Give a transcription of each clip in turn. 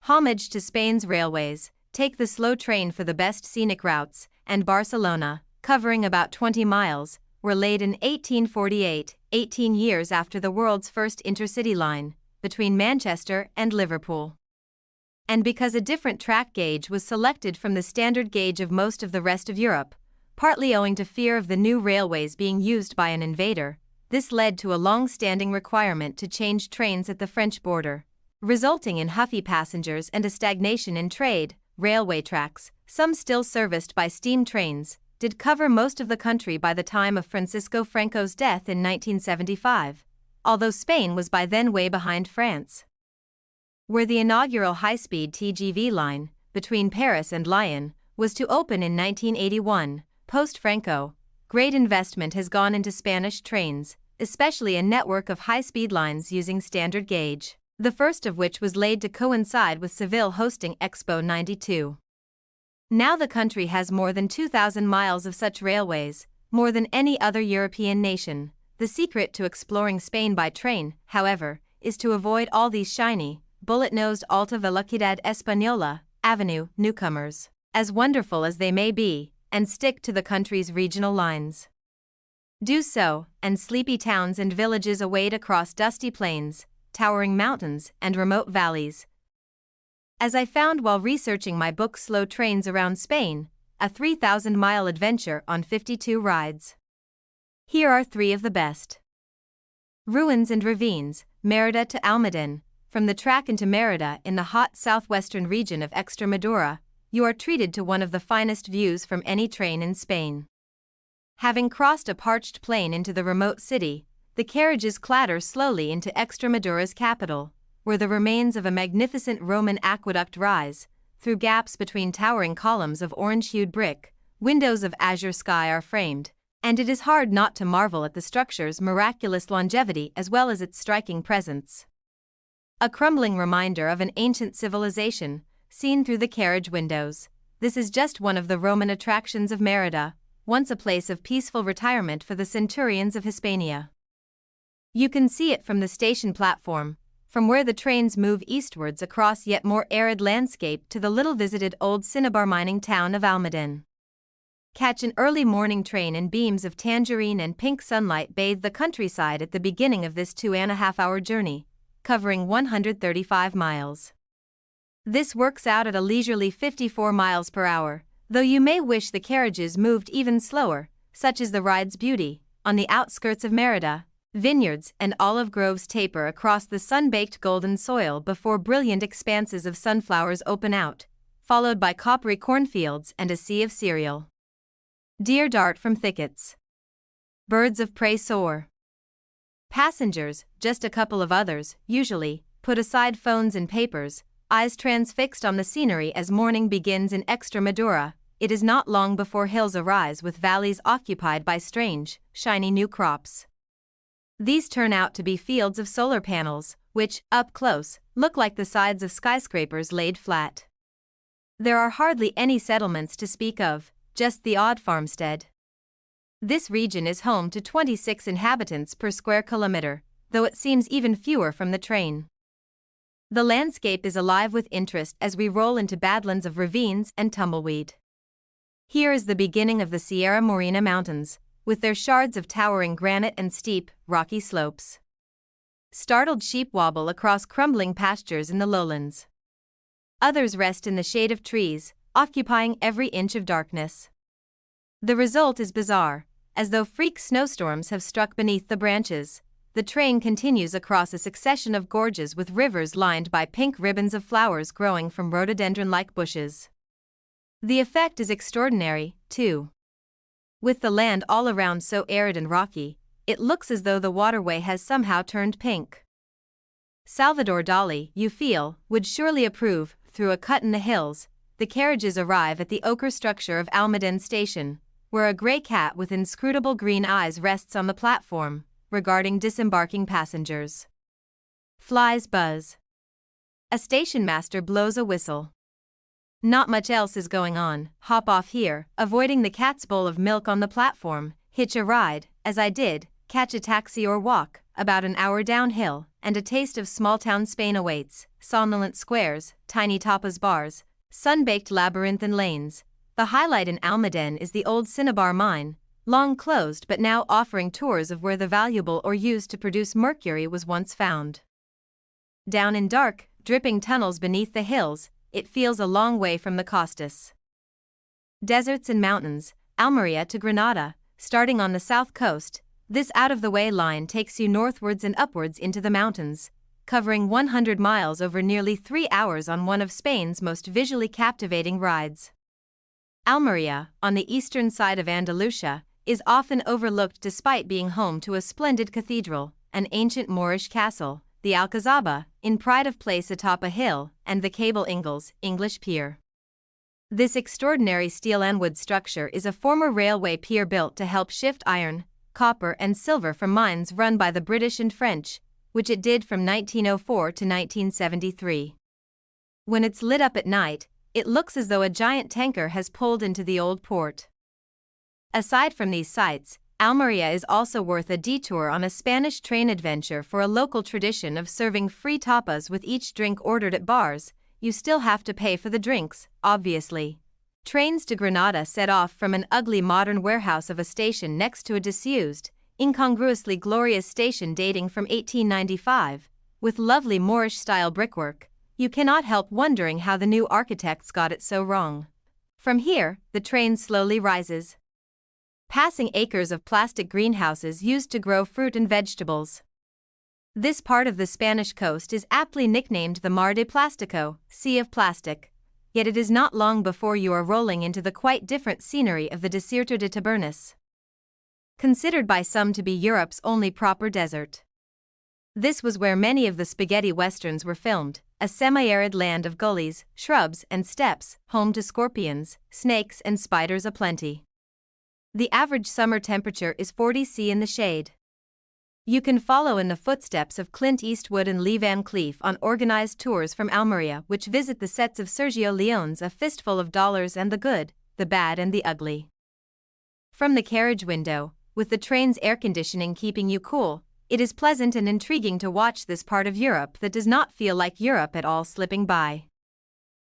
Homage to Spain's railways, take the slow train for the best scenic routes, and Barcelona, covering about 20 miles, were laid in 1848, 18 years after the world's first intercity line, between Manchester and Liverpool. And because a different track gauge was selected from the standard gauge of most of the rest of Europe, partly owing to fear of the new railways being used by an invader, this led to a long-standing requirement to change trains at the French border, resulting in huffy passengers and a stagnation in trade. Railway tracks, some still serviced by steam trains, did cover most of the country by the time of Francisco Franco's death in 1975, although Spain was by then way behind France. Where the inaugural high-speed TGV line, between Paris and Lyon, was to open in 1981, post-Franco, great investment has gone into Spanish trains, especially a network of high-speed lines using standard gauge, the first of which was laid to coincide with Seville hosting Expo 92. Now the country has more than 2,000 miles of such railways, more than any other European nation. The secret to exploring Spain by train, however, is to avoid all these shiny, bullet-nosed Alta Velocidad Española Avenue newcomers, as wonderful as they may be, and stick to the country's regional lines. Do so, and sleepy towns and villages await across dusty plains, towering mountains, and remote valleys. As I found while researching my book Slow Trains Around Spain, a 3,000-mile adventure on 52 rides. Here are 3 of the best. Ruins and ravines, Mérida to Almadén. From the track into Mérida in the hot southwestern region of Extremadura, you are treated to one of the finest views from any train in Spain. Having crossed a parched plain into the remote city, the carriages clatter slowly into Extremadura's capital, where the remains of a magnificent Roman aqueduct rise, through gaps between towering columns of orange-hued brick, windows of azure sky are framed, and it is hard not to marvel at the structure's miraculous longevity as well as its striking presence. A crumbling reminder of an ancient civilization, seen through the carriage windows, this is just one of the Roman attractions of Mérida, once a place of peaceful retirement for the centurions of Hispania. You can see it from the station platform, from where the trains move eastwards across yet more arid landscape to the little-visited old cinnabar mining town of Almadén. Catch an early morning train and beams of tangerine and pink sunlight bathe the countryside at the beginning of this 2.5-hour journey, covering 135 miles. This works out at a leisurely 54 miles per hour, though you may wish the carriages moved even slower, such is the ride's beauty. On the outskirts of Mérida, vineyards and olive groves taper across the sun-baked golden soil before brilliant expanses of sunflowers open out, followed by coppery cornfields and a sea of cereal. Deer dart from thickets. Birds of prey soar. Passengers, just a couple of others, usually, put aside phones and papers, eyes transfixed on the scenery as morning begins in Extremadura. It is not long before hills arise with valleys occupied by strange, shiny new crops. These turn out to be fields of solar panels, which, up close, look like the sides of skyscrapers laid flat. There are hardly any settlements to speak of, just the odd farmstead. This region is home to 26 inhabitants per square kilometer, though it seems even fewer from the train. The landscape is alive with interest as we roll into badlands of ravines and tumbleweed. Here is the beginning of the Sierra Morena Mountains, with their shards of towering granite and steep, rocky slopes. Startled sheep wobble across crumbling pastures in the lowlands. Others rest in the shade of trees, occupying every inch of darkness. The result is bizarre, as though freak snowstorms have struck beneath the branches. The train continues across a succession of gorges with rivers lined by pink ribbons of flowers growing from rhododendron-like bushes. The effect is extraordinary, too. With the land all around so arid and rocky, it looks as though the waterway has somehow turned pink. Salvador Dali, you feel, would surely approve. Through a cut in the hills, the carriages arrive at the ochre structure of Almadén Station, where a grey cat with inscrutable green eyes rests on the platform, regarding disembarking passengers. Flies buzz. A station master blows a whistle. Not much else is going on. Hop off here, avoiding the cat's bowl of milk on the platform, hitch a ride, as I did, catch a taxi or walk, about an hour downhill, and a taste of small-town Spain awaits. Somnolent squares, tiny tapas bars, sun-baked labyrinthine lanes. The highlight in Almaden is the old cinnabar mine, long closed but now offering tours of where the valuable ore used to produce mercury was once found. Down in dark, dripping tunnels beneath the hills, it feels a long way from the Costas. Deserts and mountains, Almería to Granada, starting on the south coast. This out-of-the-way line takes you northwards and upwards into the mountains, covering 100 miles over nearly 3 hours on one of Spain's most visually captivating rides. Almería, on the eastern side of Andalusia, is often overlooked despite being home to a splendid cathedral, an ancient Moorish castle, the Alcazaba, in pride of place atop a hill, and the Cable Ingalls, English pier. This extraordinary steel and wood structure is a former railway pier built to help shift iron, copper and silver from mines run by the British and French, which it did from 1904 to 1973. When it's lit up at night, it looks as though a giant tanker has pulled into the old port. Aside from these sights, Almería is also worth a detour on a Spanish train adventure for a local tradition of serving free tapas with each drink ordered at bars. You still have to pay for the drinks, obviously. Trains to Granada set off from an ugly modern warehouse of a station next to a disused, incongruously glorious station dating from 1895, with lovely Moorish-style brickwork. You cannot help wondering how the new architects got it so wrong. From here, the train slowly rises, passing acres of plastic greenhouses used to grow fruit and vegetables. This part of the Spanish coast is aptly nicknamed the Mar de Plástico, Sea of Plastic. Yet it is not long before you are rolling into the quite different scenery of the Desierto de Tabernas, considered by some to be Europe's only proper desert. This was where many of the spaghetti westerns were filmed, a semi-arid land of gullies, shrubs and steppes, home to scorpions, snakes and spiders aplenty. The average summer temperature is 40 degrees in the shade. You can follow in the footsteps of Clint Eastwood and Lee Van Cleef on organized tours from Almería, which visit the sets of Sergio Leone's A Fistful of Dollars and the Good, the Bad and the Ugly. From the carriage window, with the train's air conditioning keeping you cool, it is pleasant and intriguing to watch this part of Europe that does not feel like Europe at all slipping by.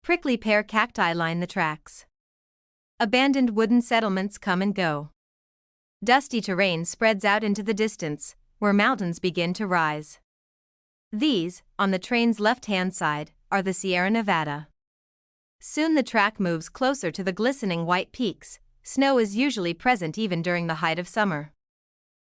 Prickly pear cacti line the tracks. Abandoned wooden settlements come and go. Dusty terrain spreads out into the distance, where mountains begin to rise. These, on the train's left-hand side, are the Sierra Nevada. Soon the track moves closer to the glistening white peaks. Snow is usually present even during the height of summer.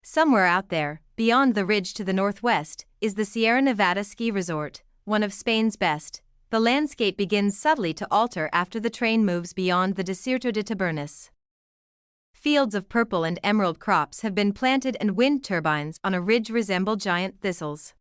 Somewhere out there, beyond the ridge to the northwest, is the Sierra Nevada ski resort, one of Spain's best. The landscape begins subtly to alter after the train moves beyond the Desierto de Tabernas. Fields of purple and emerald crops have been planted and wind turbines on a ridge resemble giant thistles.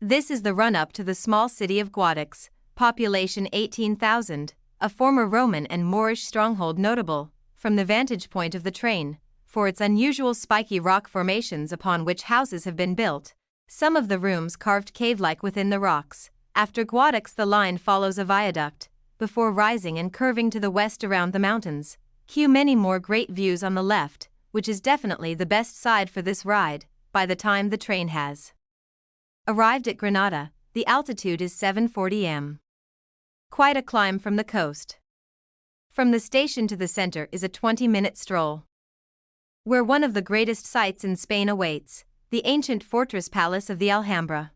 This is the run-up to the small city of Guadix, population 18,000, a former Roman and Moorish stronghold notable, from the vantage point of the train, for its unusual spiky rock formations upon which houses have been built, some of the rooms carved cave-like within the rocks. After Guadix the line follows a viaduct, before rising and curving to the west around the mountains. Cue many more great views on the left, which is definitely the best side for this ride, by the time the train has arrived at Granada. The altitude is 740 m. Quite a climb from the coast. From the station to the center is a 20-minute stroll, where one of the greatest sights in Spain awaits, the ancient fortress palace of the Alhambra.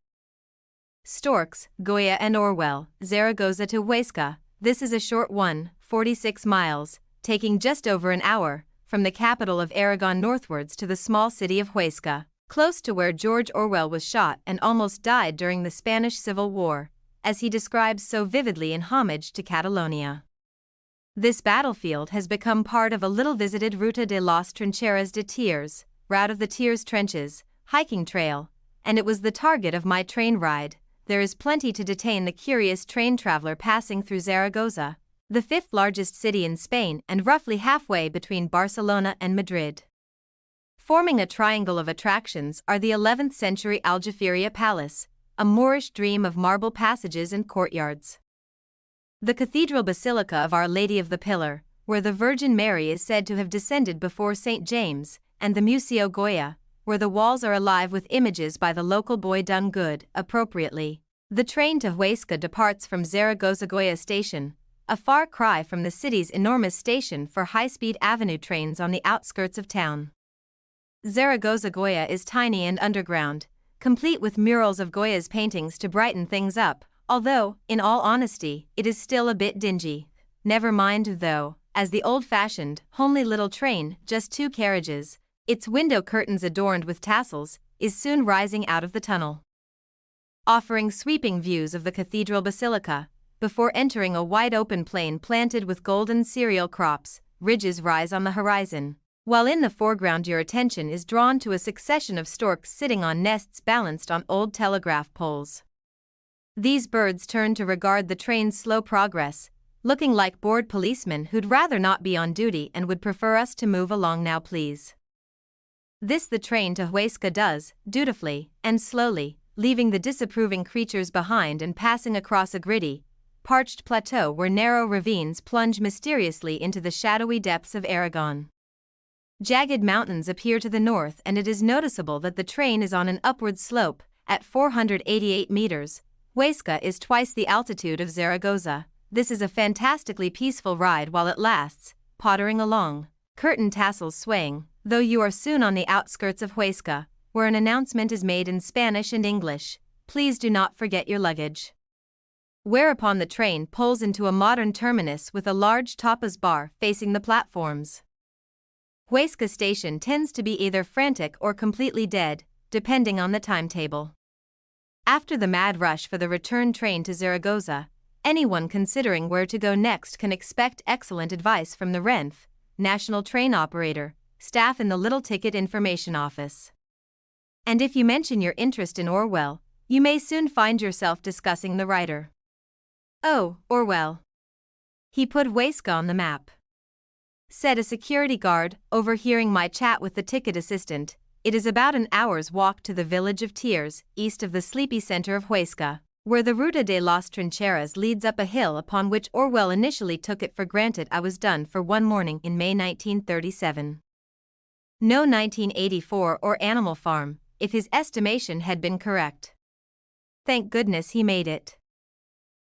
Storks, Goya and Orwell, Zaragoza to Huesca. This is a short one, 46 miles, taking just over an hour, from the capital of Aragon northwards to the small city of Huesca, close to where George Orwell was shot and almost died during the Spanish Civil War, as he describes so vividly in Homage to Catalonia. This battlefield has become part of a little-visited Ruta de las Trincheras de Tiers, Route of the Tiers Trenches, hiking trail, and it was the target of my train ride. There is plenty to detain the curious train traveler passing through Zaragoza, the fifth largest city in Spain and roughly halfway between Barcelona and Madrid. Forming a triangle of attractions are the 11th century Aljaferia Palace, a Moorish dream of marble passages and courtyards. The Cathedral Basilica of Our Lady of the Pillar, where the Virgin Mary is said to have descended before St. James, and the Museo Goya, where the walls are alive with images by the local boy done good, appropriately. The train to Huesca departs from Zaragoza station, a far cry from the city's enormous station for high-speed avenue trains on the outskirts of town. Zaragoza is tiny and underground, complete with murals of Goya's paintings to brighten things up, although, in all honesty, it is still a bit dingy. Never mind though, as the old-fashioned, homely little train, just 2 carriages, its window curtains adorned with tassels, is soon rising out of the tunnel, offering sweeping views of the cathedral basilica. Before entering a wide-open plain planted with golden cereal crops, ridges rise on the horizon, while in the foreground your attention is drawn to a succession of storks sitting on nests balanced on old telegraph poles. These birds turn to regard the train's slow progress, looking like bored policemen who'd rather not be on duty and would prefer us to move along now please. This the train to Huesca does, dutifully and slowly, leaving the disapproving creatures behind and passing across a gritty, parched plateau where narrow ravines plunge mysteriously into the shadowy depths of Aragon. Jagged mountains appear to the north and it is noticeable that the train is on an upward slope, at 488 meters. Huesca is twice the altitude of Zaragoza. This is a fantastically peaceful ride while it lasts, pottering along, curtain tassels swaying, though you are soon on the outskirts of Huesca, where an announcement is made in Spanish and English: please do not forget your luggage. Whereupon the train pulls into a modern terminus with a large tapas bar facing the platforms. Huesca station tends to be either frantic or completely dead, depending on the timetable. After the mad rush for the return train to Zaragoza, anyone considering where to go next can expect excellent advice from the RENF, National Train Operator, staff in the Little Ticket Information Office. And if you mention your interest in Orwell, you may soon find yourself discussing the writer. "Oh, Orwell. He put Huesca on the map," said a security guard, overhearing my chat with the ticket assistant. It is about an hour's walk to the village of Tiers, east of the sleepy center of Huesca, where the Ruta de las Trincheras leads up a hill upon which Orwell initially took it for granted I was done for one morning in May 1937. No 1984 or Animal Farm, if his estimation had been correct. Thank goodness he made it.